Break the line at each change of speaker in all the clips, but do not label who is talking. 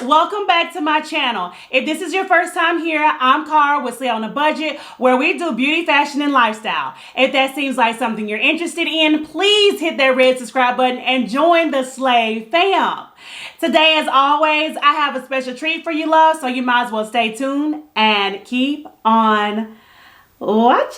welcome back to my channel. If this is your first time here, I'm Cara with Slay on a Budget, where we do beauty, fashion, and lifestyle. If that seems like something you're interested in, please hit that red subscribe button and join the Slay fam. Today, as always, I have a special treat for you, love, so you might as well stay tuned and keep on watching.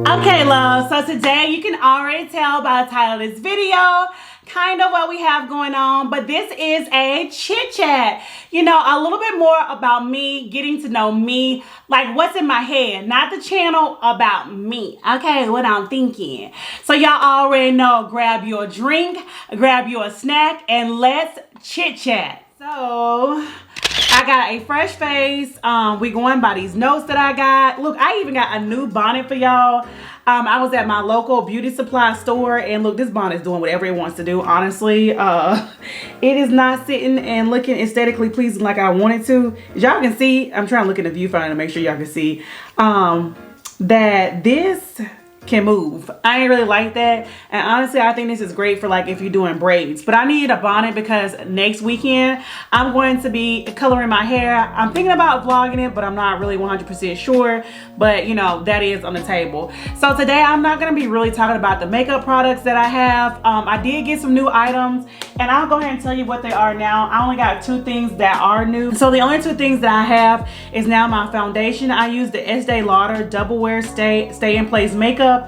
Okay, love, so today you can already tell by the title of this video kind of what we have going on, but this is a chit chat, you know, a little bit more about me, getting to know me, like what's in my head, not the channel, about me, okay, what I'm thinking. So y'all already know, grab your drink, grab your snack, and let's chit chat. So I got a fresh face. We going by these notes that I got. Look, I even got a new bonnet for y'all. I was at my local beauty supply store, and look, this bonnet is doing whatever it wants to do, honestly. It is not sitting and looking aesthetically pleasing like I wanted to. As y'all can see, I'm trying to look in the viewfinder to make sure y'all can see that this can move. I ain't really like that, and honestly I think this is great for like if you're doing braids, but I need a bonnet because next weekend I'm going to be coloring my hair. I'm thinking about vlogging it, but I'm not really 100% sure, but you know, that is on the table. So today I'm not going to be really talking about the makeup products that I have. I did get some new items, and I'll go ahead and tell you what they are now. I only got 2 things that are new. So the only 2 things that I have is now my foundation. I use the Estee Lauder Double Wear Stay in Place Makeup,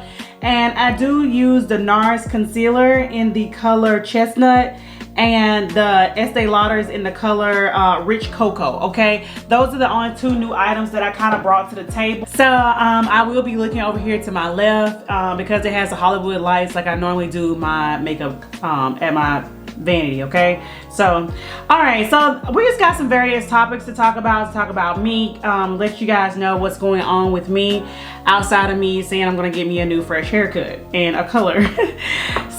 and I do use the NARS concealer in the color Chestnut, and the Estee Lauder's in the color Rich Cocoa. Okay, those are the only 2 new items that I kind of brought to the table. So I will be looking over here to my left because it has the Hollywood lights like I normally do my makeup at my vanity. Okay, so all right, so we just got some various topics to talk about me, let you guys know what's going on with me outside of me saying I'm gonna get me a new fresh haircut and a color.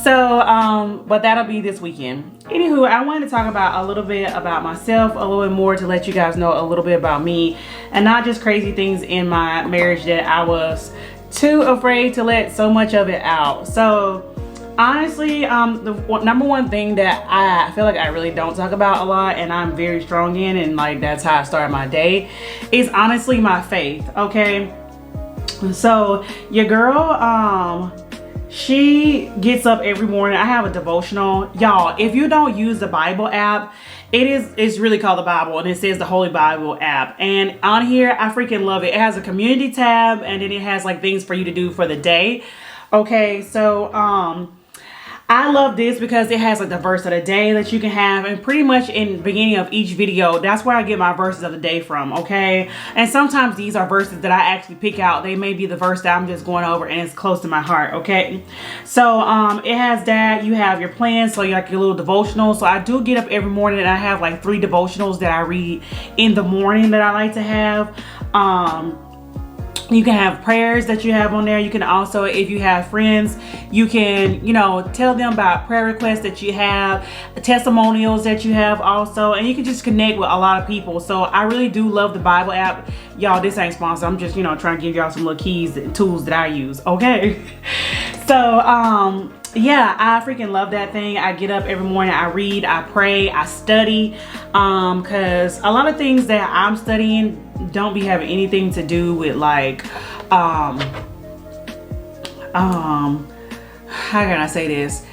So but that'll be this weekend. Anywho, I wanted to talk about a little bit about myself, a little bit more to let you guys know a little bit about me, and not just crazy things in my marriage that I was too afraid to let so much of it out. So honestly, the number one thing that I feel like I really don't talk about a lot, and I'm very strong in, and like that's how I start my day, is honestly my faith. Okay, so your girl, she gets up every morning. I have a devotional. Y'all, if you don't use the Bible app, it's really called the Bible, and it says the Holy Bible app. And on here, I freaking love it. It has a community tab, and then it has like things for you to do for the day. Okay, so I love this because it has like the verse of the day that you can have, and pretty much in the beginning of each video, that's where I get my verses of the day from. Okay, and sometimes these are verses that I actually pick out. They may be the verse that I'm just going over and it's close to my heart. Okay, so it has that. You have your plans, so you like your little devotional. So I do get up every morning and I have like 3 devotionals that I read in the morning that I like to have. You can have prayers that you have on there. You can also, if you have friends, you can, you know, tell them about prayer requests that you have, testimonials that you have also, and you can just connect with a lot of people. So I really do love the Bible app. Y'all, this ain't sponsored. I'm just, you know, trying to give y'all some little keys and tools that I use. Okay. So, yeah, I freaking love that thing. I get up every morning, I read, I pray, I study, because a lot of things that I'm studying don't be having anything to do with like how can I say this?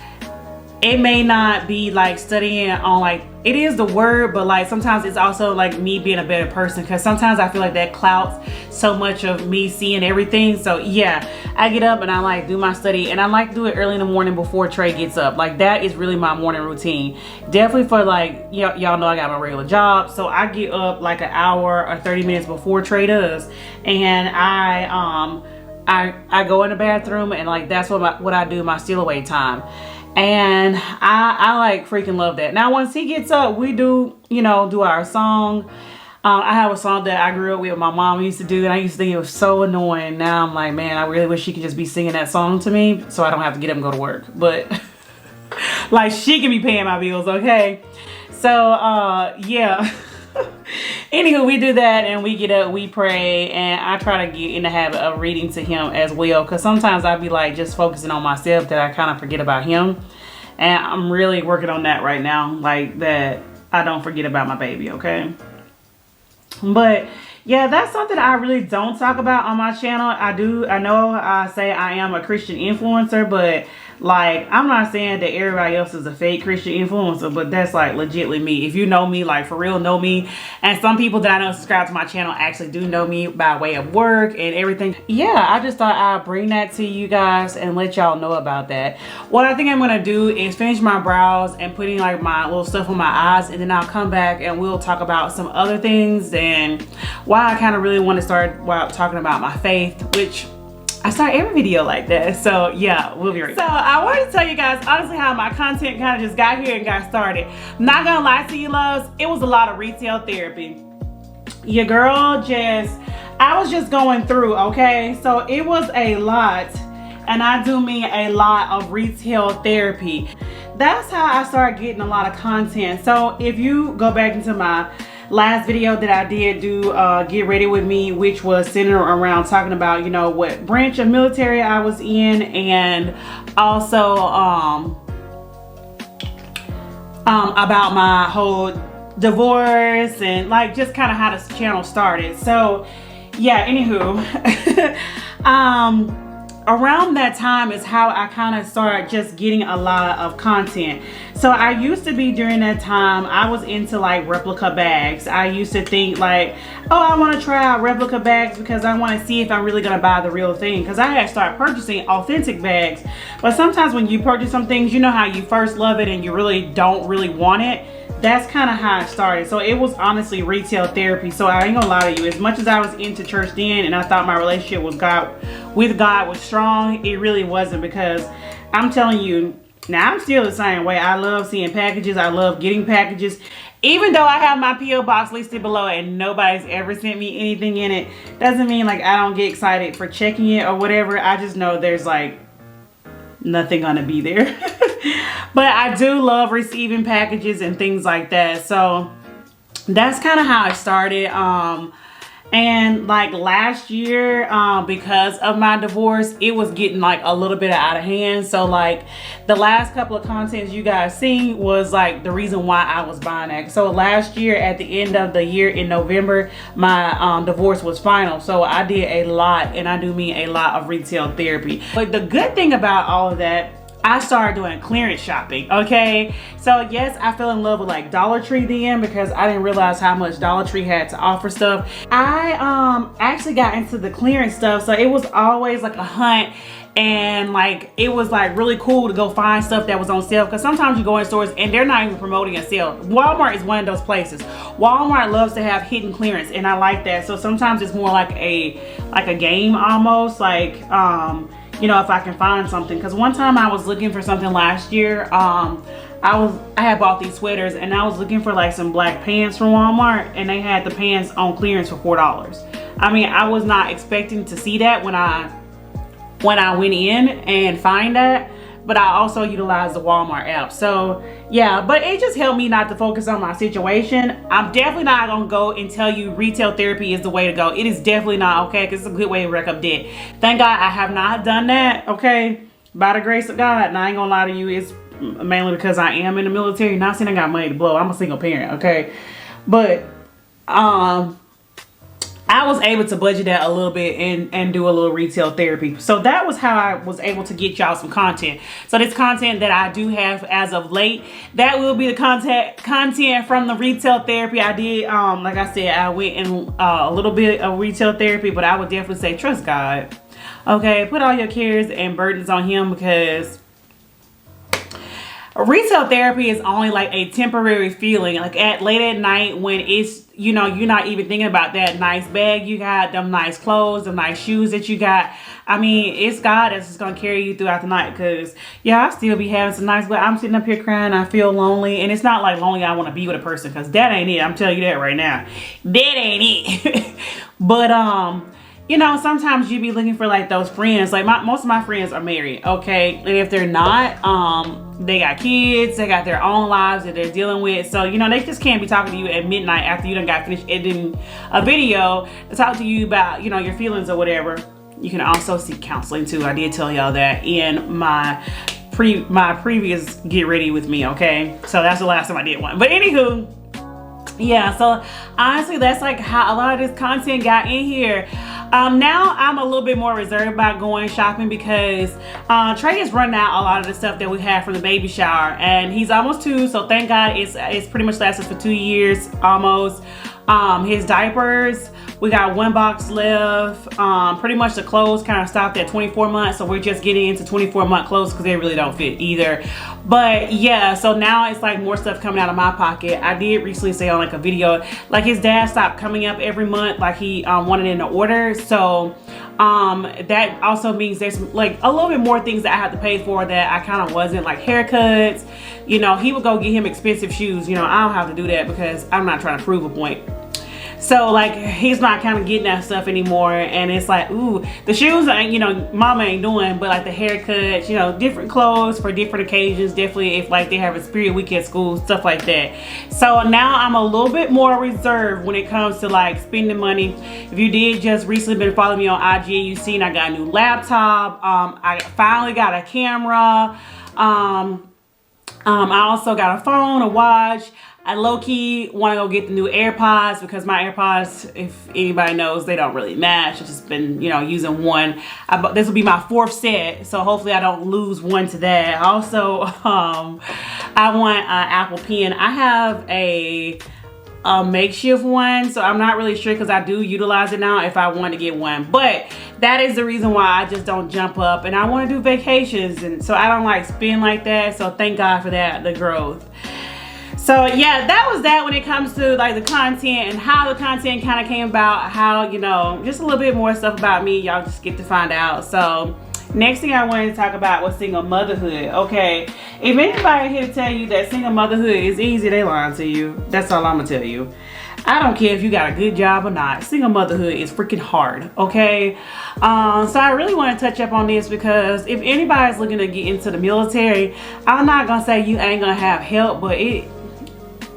It may not be like studying on like, it is the word, but like sometimes it's also like me being a better person, because sometimes I feel like that clouds so much of me seeing everything. So yeah, I get up and I like do my study, and I like to do it early in the morning before Trey gets up. Like that is really my morning routine. Definitely for like, y'all know I got my regular job, so I get up like an hour or 30 minutes before Trey does, and I go in the bathroom, and like that's what I do, my steal away time. And I like freaking love that. Now once he gets up, we do, you know, do our song. I have a song that I grew up with my mom used to do, and I used to think it was so annoying. Now I'm like, man, I really wish she could just be singing that song to me so I don't have to get up and go to work. But like, she can be paying my bills, okay? So yeah. Anywho, we do that and we get up, we pray, and I try to get in the habit of reading to him as well, because sometimes I'd be like just focusing on myself that I kind of forget about him. And I'm really working on that right now, like that I don't forget about my baby, okay? But yeah, that's something I really don't talk about on my channel. I know I say I am a Christian influencer, but like, I'm not saying that everybody else is a fake Christian influencer, but that's like legitimately me. If you know me, like for real know me, and some people that I know subscribe to my channel actually do know me by way of work and everything. Yeah, I just thought I'd bring that to you guys and let y'all know about that. What I think I'm gonna do is finish my brows and putting like my little stuff on my eyes, and then I'll come back and we'll talk about some other things and why I kind of really want to start talking about my faith, which I start every video like that. So yeah, we'll be right back. So I wanted to tell you guys honestly how my content kind of just got here and got started. Not gonna lie to you, loves, it was a lot of retail therapy. Your girl I was just going through, okay? So it was a lot, and I do mean a lot of retail therapy. That's how I started getting a lot of content. So if you go back into my last video that I did do, Get Ready With Me, which was centered around talking about, you know, what branch of military I was in, and also about my whole divorce and like just kind of how this channel started. So yeah, anywho, around that time is how I kind of started just getting a lot of content. So I used to be, during that time, I was into like replica bags. I used to think like, oh, I want to try out replica bags because I want to see if I'm really going to buy the real thing. Because I had started purchasing authentic bags. But sometimes when you purchase some things, you know how you first love it and you really don't really want it. That's kind of how it started. So it was honestly retail therapy. So I ain't gonna lie to you, as much as I was into church then and I thought my relationship with God was strong, it really wasn't, because I'm telling you, now I'm still the same way. I love seeing packages. I love getting packages. Even though I have my P.O. box listed below and nobody's ever sent me anything in it, doesn't mean like I don't get excited for checking it or whatever. I just know there's like nothing gonna be there. But I do love receiving packages and things like that. So that's kind of how I started. And like last year, because of my divorce, it was getting like a little bit out of hand. So like the last couple of contents you guys seen was like the reason why I was buying that. So last year, at the end of the year in November, my divorce was final. So I did a lot, and I do mean a lot, of retail therapy. But the good thing about all of that, I started doing clearance shopping, okay? So yes, I fell in love with like Dollar Tree then, because I didn't realize how much Dollar Tree had to offer stuff. I actually got into the clearance stuff, so it was always like a hunt, and like it was like really cool to go find stuff that was on sale, because sometimes you go in stores and they're not even promoting a sale. Walmart is one of those places. Walmart loves to have hidden clearance, and I like that. So sometimes it's more like a game almost, like you know, if I can find something. Because one time I was looking for something last year. I had bought these sweaters, and I was looking for like some black pants from Walmart, and they had the pants on clearance for $4. I mean, I was not expecting to see that when I went in and find that, but I also utilized the Walmart app. So yeah, but it just helped me not to focus on my situation. I'm definitely not gonna go and tell you retail therapy is the way to go. It is definitely not, okay? Because it's a good way to rack up debt. Thank God I have not done that, okay? By the grace of God. And I ain't gonna lie to you, it's mainly because I am in the military. Not saying I got money to blow. I'm a single parent, okay? But I was able to budget that a little bit and do a little retail therapy. So that was how I was able to get y'all some content. So this content that I do have as of late, that will be the content from the retail therapy I did. Like I said, I went in a little bit of retail therapy, but I would definitely say trust God. Okay, put all your cares and burdens on him, because retail therapy is only like a temporary feeling. Like late at night when it's, you know, you're not even thinking about that nice bag you got, them nice clothes, them nice shoes that you got. I mean, it's God that's just gonna carry you throughout the night. Cause yeah, I still be having some nights where I'm sitting up here crying, I feel lonely. And it's not like lonely I want to be with a person, cause that ain't it. I'm telling you that right now. That ain't it. But you know, sometimes you be looking for like those friends. Like most of my friends are married, okay? And if they're not, they got kids, they got their own lives that they're dealing with. So, you know, they just can't be talking to you at midnight after you done got finished editing a video to talk to you about, you know, your feelings or whatever. You can also seek counseling too. I did tell y'all that in my previous Get Ready With Me, okay? So that's the last time I did one. But anywho, yeah, so honestly, that's like how a lot of this content got in here. Now I'm a little bit more reserved about going shopping because Trey is running out a lot of the stuff that we had for the baby shower, and he's almost 2, so thank God it's pretty much lasted for 2 years almost. His diapers, we got 1 box left. Pretty much the clothes kind of stopped at 24 months, so we're just getting into 24-month clothes because they really don't fit either. But yeah, so now it's like more stuff coming out of my pocket. I did recently say on like a video, like his dad stopped coming up every month like he wanted in the order. So that also means there's like a little bit more things that I have to pay for that I kind of wasn't, like haircuts. You know, he would go get him expensive shoes. You know, I don't have to do that because I'm not trying to prove a point. So like he's not kind of getting that stuff anymore, and it's like, ooh, the shoes ain't, you know, mama ain't doing, but like the haircuts, you know, different clothes for different occasions, definitely if like they have a spirit week at school, stuff like that. So now I'm a little bit more reserved when it comes to like spending money. If you did just recently been following me on IG, you seen I got a new laptop. I finally got a camera. I also got a phone, a watch. I low-key want to go get the new AirPods because my AirPods, if anybody knows, they don't really match. I've just been, you know, using one. This will be my 4th set, so hopefully I don't lose one to that. Also, I want an Apple Pen. I have a makeshift one, so I'm not really sure because I do utilize it now if I want to get one. But that is the reason why I just don't jump up, and I want to do vacations, and so I don't like spend like that. So thank God for that, the growth. So yeah, that was that when it comes to like the content and how the content kind of came about, how, you know, just a little bit more stuff about me. Y'all just get to find out. So next thing I wanted to talk about was single motherhood. Okay, if anybody here to tell you that single motherhood is easy, they lying to you. That's all I'm gonna tell you. I don't care if you got a good job or not. Single motherhood is freaking hard, okay? So I really want to touch up on this because if anybody's looking to get into the military, I'm not gonna say you ain't gonna have help, but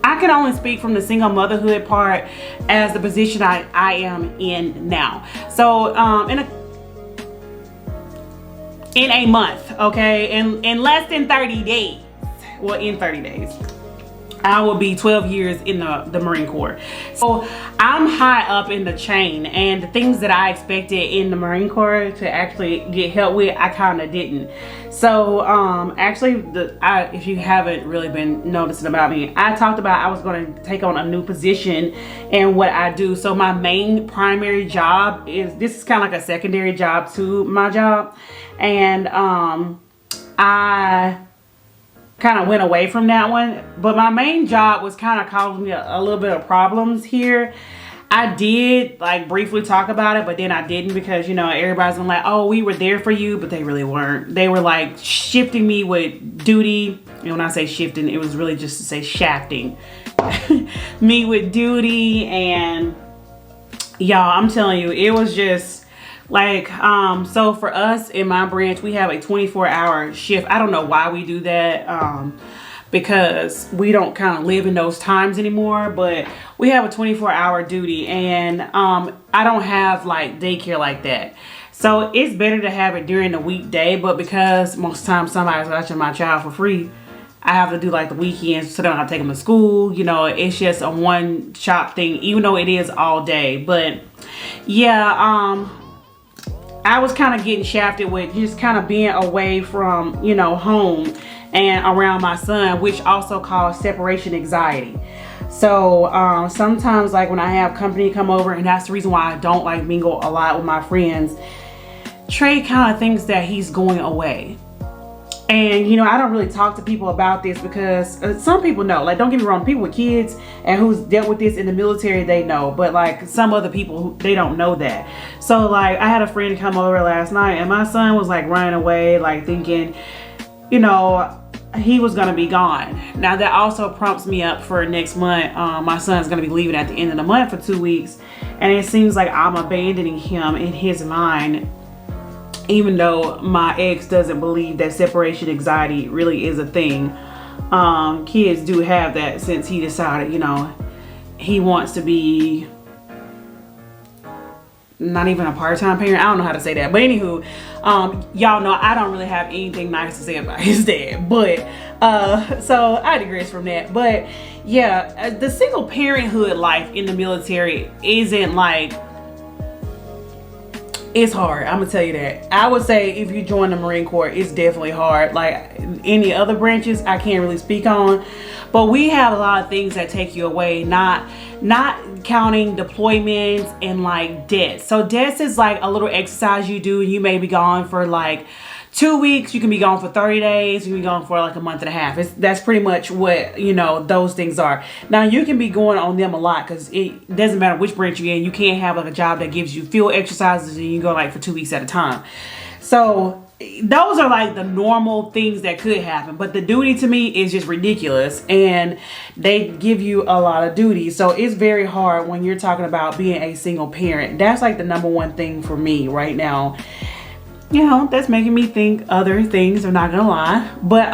I can only speak from the single motherhood part as the position I am in now. So in a month, okay, in less than 30 days, well, in 30 days, I will be 12 years in the Marine Corps. So I'm high up in the chain, and the things that I expected in the Marine Corps to actually get help with, I kind of didn't. So actually, if you haven't really been noticing about me, I talked about I was going to take on a new position in what I do. So my main primary job this is kind of like a secondary job to my job, and I kind of went away from that one, but my main job was kind of causing me a little bit of problems here. I did like briefly talk about it, but then I didn't because, you know, everybody's been like, oh, we were there for you, but they really weren't. They were like shifting me with duty. And when I say shifting, it was really just to say shafting me with duty. And y'all, I'm telling you, it was just like, so for us in my branch, we have a 24-hour shift. I don't know why we do that, because we don't kind of live in those times anymore, but we have a 24-hour duty, and I don't have like daycare like that. So it's better to have it during the weekday, but because most of the time somebody's watching my child for free, I have to do like the weekends so they don't have to take them to school. You know, it's just a one-shop thing, even though it is all day. But yeah, I was kind of getting shafted with just kind of being away from, you know, home and around my son, which also caused separation anxiety. So sometimes like when I have company come over, and that's the reason why I don't like mingle a lot with my friends, Trey kind of thinks that he's going away. And you know, I don't really talk to people about this because some people know, like, don't get me wrong, people with kids and who's dealt with this in the military, they know, but like some other people who, they don't know that. So like I had a friend come over last night and my son was like running away, like thinking, you know, he was gonna be gone. Now that also prompts me up for next month. My son's gonna be leaving at the end of the month for 2 weeks, and it seems like I'm abandoning him in his mind, even though my ex doesn't believe that separation anxiety really is a thing. Kids do have that since he decided, you know, he wants to be not even a part-time parent. I don't know how to say that, but anywho, y'all know I don't really have anything nice to say about his dad, but so I digress from that. But yeah, the single parenthood life in the military isn't like, it's hard. I'm gonna tell you that. I would say if you join the Marine Corps, it's definitely hard. Like any other branches, I can't really speak on, but we have a lot of things that take you away, not counting deployments and like debts. So debts is like a little exercise you do. You may be gone for like 2 weeks, you can be gone for 30 days, you can be gone for like a month and a half. That's pretty much what, you know, those things are. Now you can be going on them a lot because it doesn't matter which branch you're in. You can't have like a job that gives you field exercises and you go like for 2 weeks at a time. So those are like the normal things that could happen, but the duty to me is just ridiculous, and they give you a lot of duty. So it's very hard when you're talking about being a single parent. That's like the number one thing for me right now. You know, that's making me think other things, I'm not gonna lie, but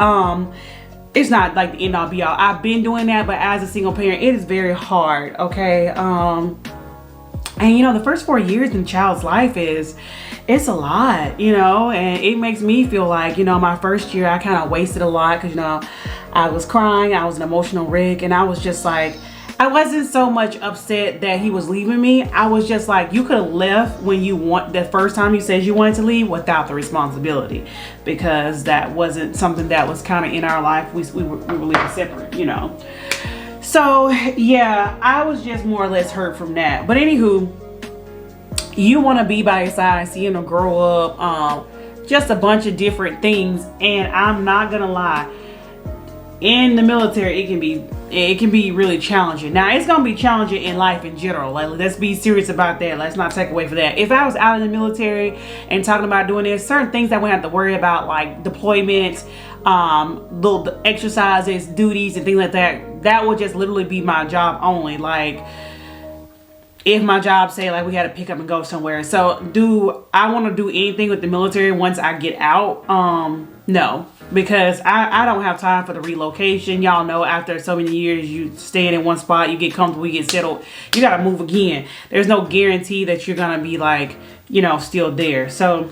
it's not like the end all be all. I've been doing that, but as a single parent, it is very hard. Okay. And you know, the first 4 years in a child's life it's a lot, you know, and it makes me feel like, you know, my first year I kind of wasted a lot because, you know, I was crying, I was an emotional wreck, and I was just like, I wasn't so much upset that he was leaving me. I was just like, you could have left when you want, the first time you said you wanted to leave without the responsibility, because that wasn't something that was kind of in our life. We were living separate, you know. So yeah, I was just more or less hurt from that. But anywho, you want to be by his side, seeing him grow up, just a bunch of different things. And I'm not gonna lie, in the military it can be really challenging. Now it's gonna be challenging in life in general. Like, let's be serious about that. Let's not take away from that. If I was out in the military and talking about doing this, certain things that we have to worry about, like deployments, little exercises, duties, and things like that, that would just literally be my job only. Like, if my job say like we had to pick up and go somewhere. So do I want to do anything with the military once I get out? No, because I don't have time for the relocation. Y'all know, after so many years you staying in one spot, you get comfortable, you get settled, you got to move again. There's no guarantee that you're gonna be like, you know, still there. So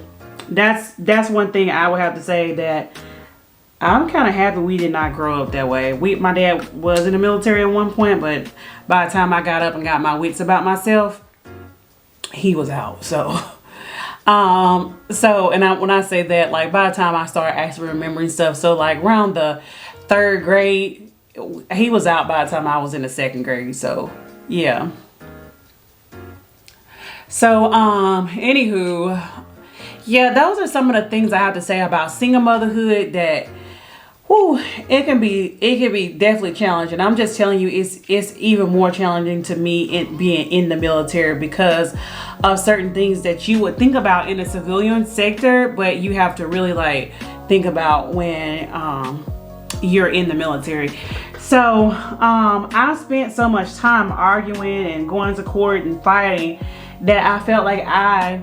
that's one thing I would have to say, that I'm kind of happy we did not grow up that way. My dad was in the military at one point, but by the time I got up and got my wits about myself, he was out. So, when I say that, like, by the time I started actually remembering stuff, so like around the 3rd grade, he was out by the time I was in the 2nd grade. So yeah. So, anywho, yeah, those are some of the things I have to say about single motherhood, that it can be definitely challenging. I'm just telling you, it's even more challenging to me being in the military because of certain things that you would think about in the civilian sector, but you have to really like think about when you're in the military. So I spent so much time arguing and going to court and fighting that I felt like I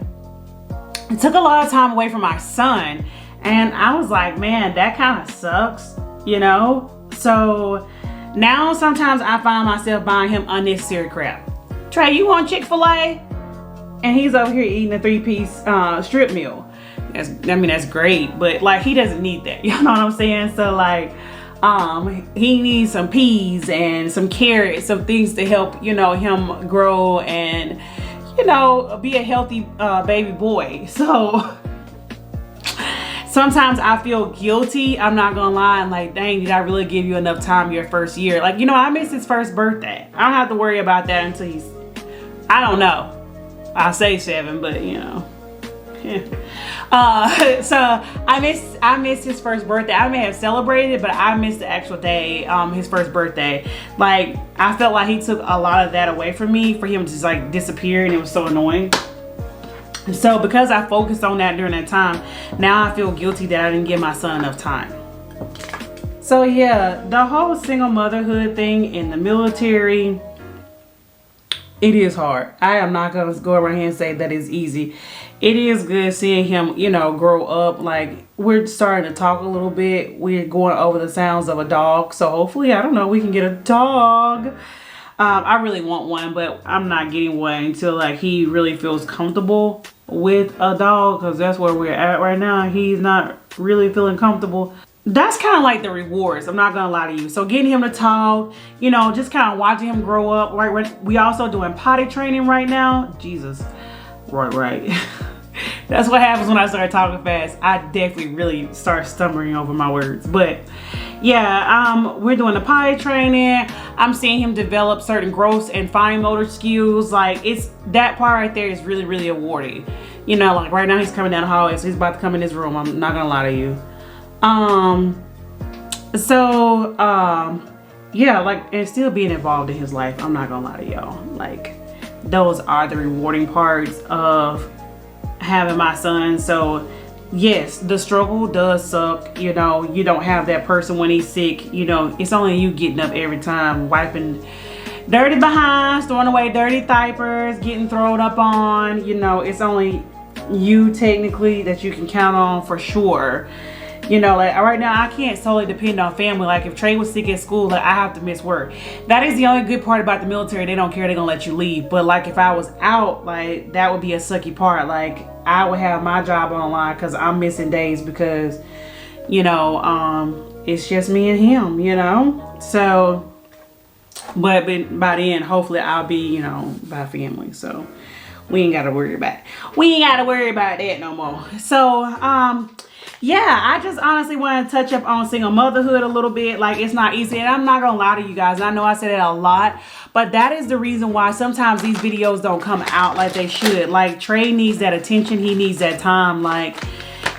took a lot of time away from my son. And I was like, man, that kind of sucks, you know? So now sometimes I find myself buying him unnecessary crap. Trey, you want Chick-fil-A? And he's over here eating a 3-piece strip meal. That's great, but like, he doesn't need that. You know what I'm saying? So like, he needs some peas and some carrots, some things to help, you know, him grow and, you know, be a healthy baby boy. So sometimes I feel guilty, I'm not gonna lie. I'm like, dang, did I really give you enough time your first year? Like, you know, I missed his first birthday. I don't have to worry about that until he's, I don't know, I'll say 7, but you know. So I missed his first birthday. I may have celebrated, but I missed the actual day, his first birthday. Like, I felt like he took a lot of that away from me, for him to just like disappear, and it was so annoying. So because I focused on that during that time, now I feel guilty that I didn't give my son enough time. So yeah, the whole single motherhood thing in the military, it is hard. I am not gonna go around here and say that it's easy. It is good seeing him, you know, grow up. Like, we're starting to talk a little bit. We're going over the sounds of a dog. So hopefully, I don't know, we can get a dog. I really want one, but I'm not getting one until like he really feels comfortable with a dog, because that's where we're at right now. He's not really feeling comfortable. That's kind of like the rewards, I'm not gonna lie to you. So getting him to talk, you know, just kind of watching him grow up. Right, we also doing potty training right now. Jesus, right. That's what happens when I start talking fast. I definitely really start stumbling over my words. But yeah, we're doing the potty training. I'm seeing him develop certain gross and fine motor skills. Like, it's that part right there is really, really rewarding. You know, like right now he's coming down the hallway, so he's about to come in his room. I'm not gonna lie to you. Yeah, like, and still being involved in his life. I'm not gonna lie to y'all. Like, those are the rewarding parts of having my son. So yes, the struggle does suck. You know, you don't have that person when he's sick. You know, it's only you getting up every time, wiping dirty behinds, throwing away dirty diapers, getting thrown up on. You know, it's only you technically that you can count on for sure. You know, like right now I can't solely depend on family. Like, if Trey was sick at school, like, I have to miss work. That is the only good part about the military. They don't care, they're gonna let you leave. But like, if I was out, like, that would be a sucky part. Like, I would have my job on the line because I'm missing days, because, you know, it's just me and him, you know. So, but by then hopefully I'll be, you know, by family. So we ain't gotta worry about that no more. So yeah, I just honestly want to touch up on single motherhood a little bit. Like, it's not easy, and I'm not gonna lie to you guys. I know I said it a lot, but that is the reason why sometimes these videos don't come out like they should. Like, Trey needs that attention, he needs that time. Like,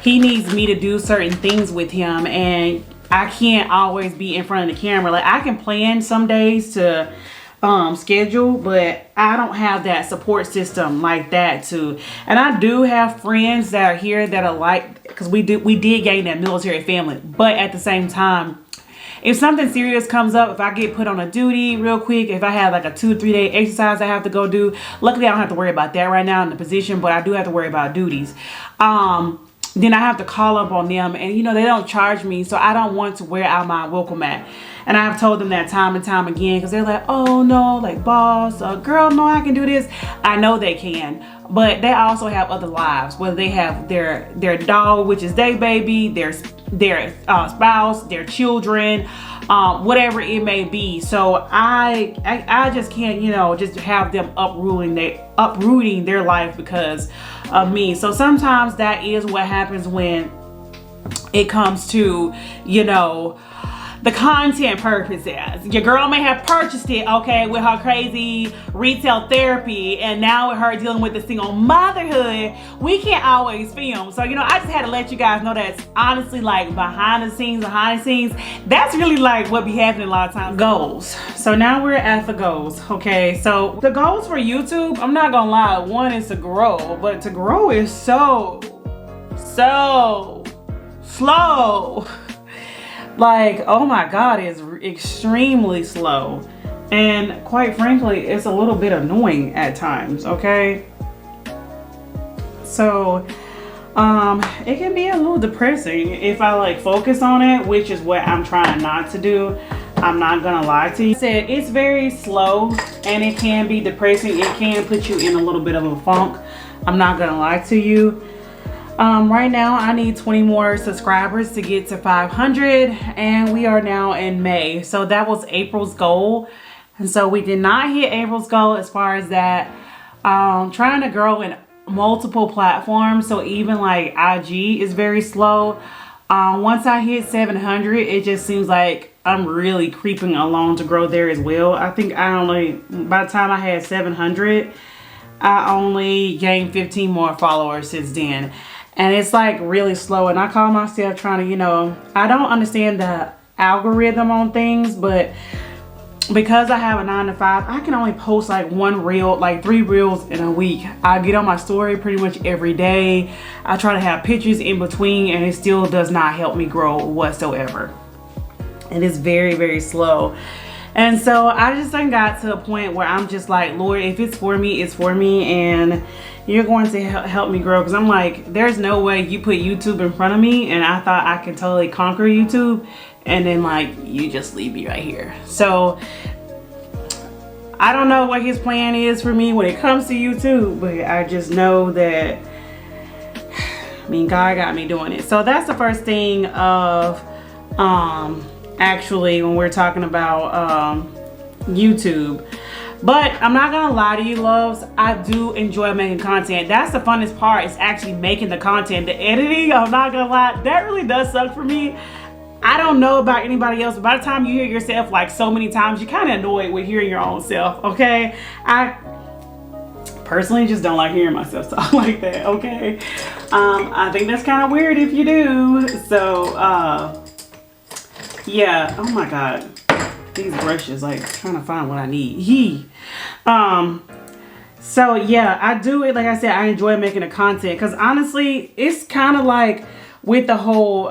he needs me to do certain things with him, and I can't always be in front of the camera. Like, I can plan some days to schedule, but I don't have that support system like that too. And I do have friends that are here that are like, because we did gain that military family, but at the same time, if something serious comes up, if I get put on a duty real quick, if I have like a 2 to 3 day exercise I have to go do, luckily I don't have to worry about that right now in the position, but I do have to worry about duties. Then I have to call up on them, and you know, they don't charge me, so I don't want to wear out my welcome mat. And I've told them that time and time again, because they're like, oh no, like, boss, girl, no, I can do this. I know they can, but they also have other lives, whether they have their dog, which is their baby, their spouse, their children, whatever it may be. So I just can't, you know, just have them uprooting their life because of me. So sometimes that is what happens when it comes to, you know, the content purposes. Your girl may have purchased it, okay, with her crazy retail therapy, and now with her dealing with the single motherhood, we can't always film. So, you know, I just had to let you guys know that's honestly like behind the scenes, that's really like what be happening a lot of times. Goals. So now we're at the goals, okay? So the goals for YouTube, I'm not gonna lie, one is to grow, but to grow is so slow. Like, oh my God, it's extremely slow. And quite frankly, it's a little bit annoying at times, okay? So, it can be a little depressing if I like focus on it, which is what I'm trying not to do. I'm not gonna lie to you. I said it's very slow and it can be depressing. It can put you in a little bit of a funk. I'm not gonna lie to you. Right now I need 20 more subscribers to get to 500, and we are now in May. So that was April's goal. And so we did not hit April's goal as far as that. Trying to grow in multiple platforms. So even like IG is very slow. Once I hit 700, it just seems like I'm really creeping along to grow there as well. I think by the time I had 700, I only gained 15 more followers since then. And it's like really slow. And I call myself trying to, you know, I don't understand the algorithm on things, but because I have a 9 to 5, I can only post like 1 reel, like 3 reels in a week. I get on my story pretty much every day. I try to have pictures in between, and it still does not help me grow whatsoever. And it's very, very slow. And so I just done got to a point where I'm just like, Lord, if it's for me, it's for me, and you're going to help me grow. Because I'm like, there's no way you put YouTube in front of me and I thought I could totally conquer YouTube, and then like you just leave me right here. So I don't know what his plan is for me when it comes to YouTube, but I just know that, I mean, God got me doing it. So that's the first thing of actually when we're talking about YouTube. But I'm not gonna lie to you, loves, I do enjoy making content. That's the funnest part, is actually making the content. The editing, I'm not gonna lie, that really does suck for me. I don't know about anybody else, but by the time you hear yourself like so many times, you're kind of annoyed with hearing your own self, okay? I personally just don't like hearing myself talk like that, okay? I think that's kind of weird if you do. So yeah, oh my God, these brushes, like trying to find what I need. So yeah, I do it, like I said, I enjoy making the content, because honestly, it's kind of like with the whole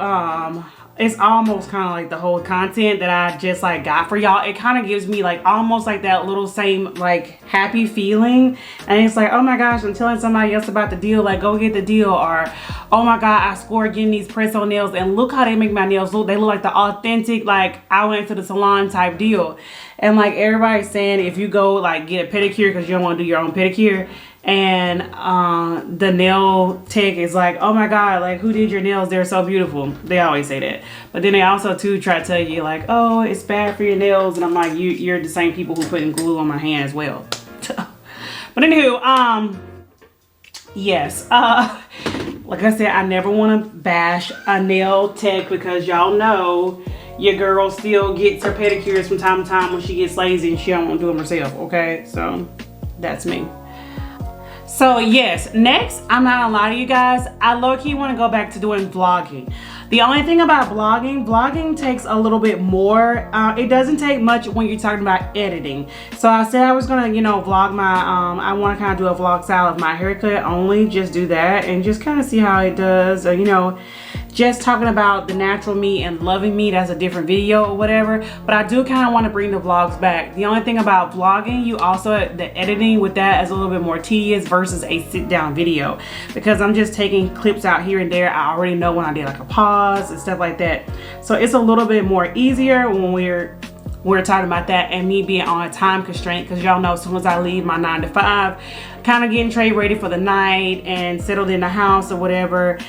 it's almost kind of like the whole content that I just like got for y'all. It kind of gives me like almost like that little same like happy feeling, and it's like, oh my gosh, I'm telling somebody else about the deal, like go get the deal, or oh my God, I scored getting these press-on nails, and look how they make my nails look. They look like the authentic, like I went to the salon type deal. And like everybody's saying, if you go like get a pedicure because you don't want to do your own pedicure, and the nail tech is like, oh my God, like who did your nails? They're so beautiful. They always say that. But then they also too try to tell you like, oh, it's bad for your nails. And I'm like, you're the same people who putting glue on my hand as well. But anywho, yes, like I said, I never want to bash a nail tech, because y'all know your girl still gets her pedicures from time to time when she gets lazy and she don't want to do them herself, okay? So that's me. So yes, next, I'm not gonna lie to you guys, I low-key want to go back to doing vlogging. The only thing about vlogging takes a little bit more. It doesn't take much when you're talking about editing. So I said I was gonna, you know, vlog my, I want to kind of do a vlog style of my haircut only, just do that and just kind of see how it does, you know. Just talking about the natural me and loving me, that's a different video or whatever. But I do kind of want to bring the vlogs back. The only thing about vlogging, you also, the editing with that is a little bit more tedious versus a sit down video, because I'm just taking clips out here and there. I already know when I did like a pause and stuff like that. So it's a little bit more easier when we're talking about that, and me being on a time constraint, because y'all know as soon as I leave my 9 to 5, kind of getting Trey ready for the night and settled in the house or whatever,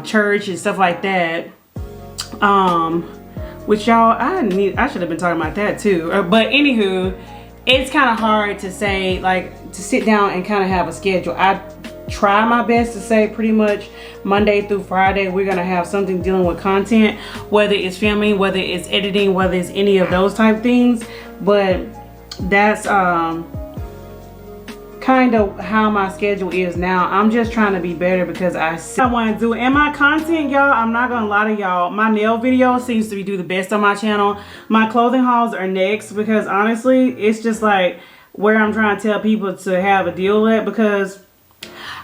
church and stuff like that, which y'all, I should have been talking about that too, but anywho, it's kind of hard to say, like, to sit down and kind of have a schedule. I try my best to say pretty much Monday through Friday we're gonna have something dealing with content, whether it's filming, whether it's editing, whether it's any of those type things. But that's kind of how my schedule is now. I'm just trying to be better, because I want to do it. And my content, y'all, I'm not gonna lie to y'all, my nail video seems to be do the best on my channel. My clothing hauls are next, because honestly it's just like where I'm trying to tell people to have a deal at, because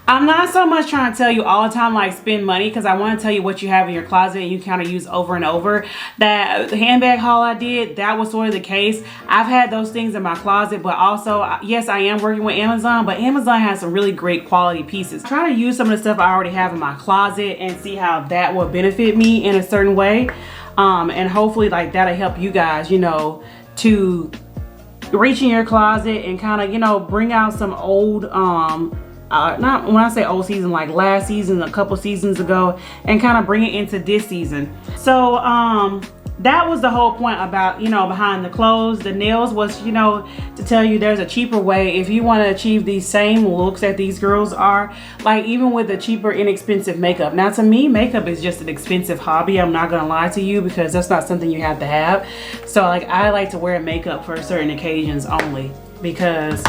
I'm not so much trying to tell you all the time like spend money, because I want to tell you what you have in your closet and you kind of use over and over. That handbag haul I did, that was sort of the case. I've had those things in my closet, but also, yes, I am working with Amazon, but Amazon has some really great quality pieces. Try to use some of the stuff I already have in my closet and see how that will benefit me in a certain way. And hopefully like that'll help you guys, you know, to reach in your closet and kind of, you know, bring out some old, not when I say old season, like last season, a couple seasons ago, and kind of bring it into this season. So that was the whole point about, you know, behind the clothes. The nails was, you know, to tell you there's a cheaper way if you want to achieve these same looks that these girls are, like even with the cheaper, inexpensive makeup. Now to me, makeup is just an expensive hobby, I'm not gonna lie to you, because that's not something you have to have. So like I like to wear makeup for certain occasions only, because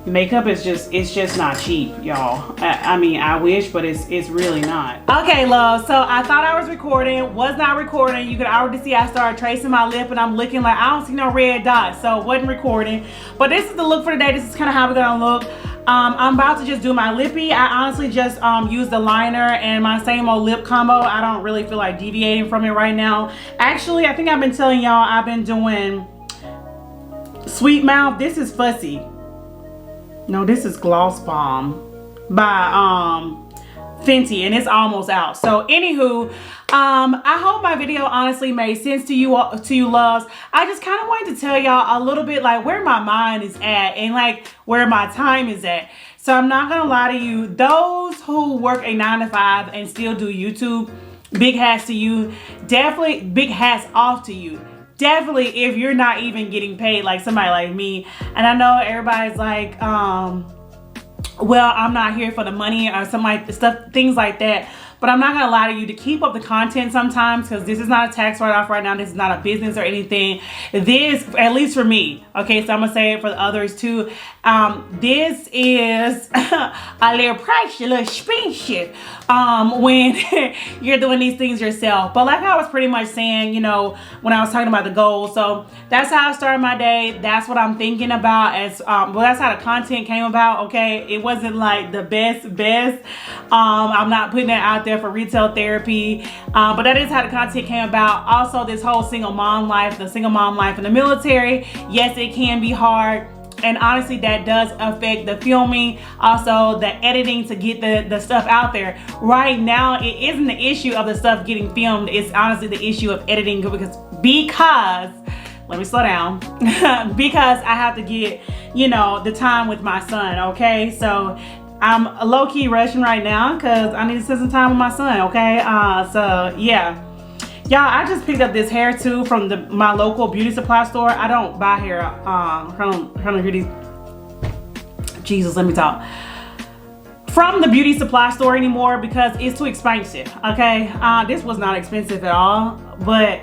Makeup is it's just not cheap, y'all. I mean, I wish, but it's really not. Okay, love, so I thought I was recording, was not recording. You could already see I started tracing my lip and I'm looking like I don't see no red dots, so wasn't recording. But this is the look for today. This is kind of how we're gonna look. I'm about to just do my lippy. I honestly just used the liner and my same old lip combo. I don't really feel like deviating from it right now. Actually, I think I've been telling y'all I've been doing Sweet Mouth. This is Fussy. No, this is Gloss Bomb by Fenty, and it's almost out. So anywho, I hope my video honestly made sense to you loves. I just kind of wanted to tell y'all a little bit like where my mind is at and like where my time is at. So I'm not gonna lie to you, those who work a 9-to-5 and still do YouTube, big hats to you. Definitely big hats off to you. Definitely if you're not even getting paid like somebody like me. And I know everybody's like, well, I'm not here for the money or some like stuff, things like that. But I'm not gonna lie to you, to keep up the content sometimes, because this is not a tax write-off right now. This is not a business or anything. This, at least for me, okay, so I'm gonna say it for the others too. This is a little pricey, a little expensive when you're doing these things yourself. But like I was pretty much saying, you know, when I was talking about the goals, so that's how I started my day. That's what I'm thinking about as, well, that's how the content came about, okay? It wasn't like the best. I'm not putting that out there for retail therapy, but that is how the content came about. Also, this whole single mom life, the single mom life in the military, yes, it can be hard. And honestly, that does affect the filming, also the editing to get the stuff out there. Right now, it isn't the issue of the stuff getting filmed. It's honestly the issue of editing because let me slow down, because I have to get, you know, the time with my son, okay? So I'm low-key rushing right now because I need to spend some time with my son, okay? So yeah. Y'all, I just picked up this hair too from my local beauty supply store. I don't buy hair from the beauty. Jesus, let me talk. From the beauty supply store anymore because it's too expensive, okay? This was not expensive at all, but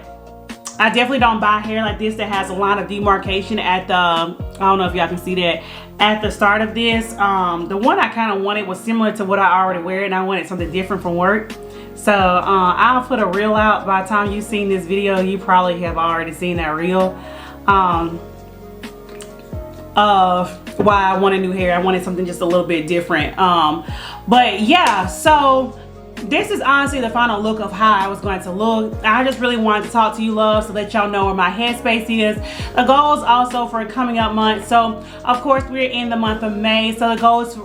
I definitely don't buy hair like this that has a line of demarcation at the, I don't know if y'all can see that, at the start of this. The one I kind of wanted was similar to what I already wear, and I wanted something different from work. So I'll put a reel out. By the time you've seen this video, you probably have already seen that reel of why I wanted new hair. I wanted something just a little bit different. But yeah, so this is honestly the final look of how I was going to look. I just really wanted to talk to you loves to let y'all know where my headspace is. The goals also for coming up month. So of course we're in the month of May. So the goals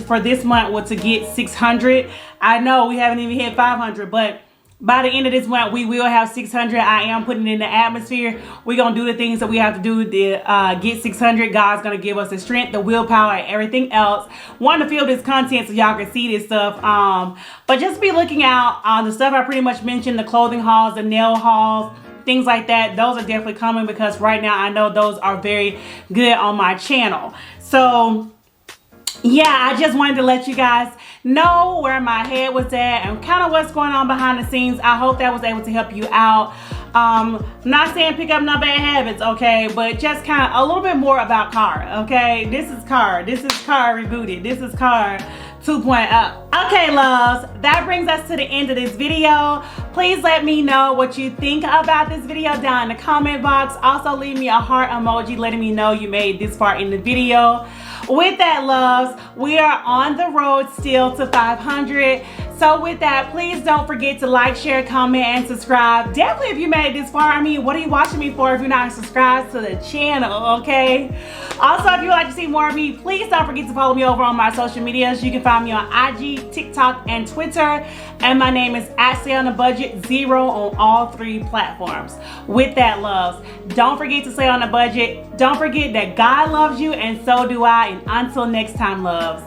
for this month were to get 600. I know we haven't even hit 500, but by the end of this month, we will have 600. I am putting it in the atmosphere. We're going to do the things that we have to do to get 600. God's going to give us the strength, the willpower, and everything else. Want to feel this content so y'all can see this stuff. But just be looking out on the stuff I pretty much mentioned, the clothing hauls, the nail hauls, things like that. Those are definitely coming because right now I know those are very good on my channel. So yeah, I just wanted to let you guys know where my head was at and kind of what's going on behind the scenes. I hope that was able to help you out. Not saying pick up no bad habits, okay, but just kind of a little bit more about Cara, okay? This is Cara rebooted. This is Cara 2.0. Okay, loves, that brings us to the end of this video. Please let me know what you think about this video down in the comment box. Also leave me a heart emoji letting me know you made this far in the video. With that, loves, we are on the road still to 500. So with that, please don't forget to like, share, comment, and subscribe. Definitely if you made it this far. I mean, what are you watching me for if you're not subscribed to the channel, okay? Also, if you would like to see more of me, please don't forget to follow me over on my social medias. You can find me on IG, TikTok, and Twitter. And my name is @StayOnTheBudget0 on all 3 platforms. With that, loves, don't forget to stay on the budget. Don't forget that God loves you and so do I. And until next time, loves.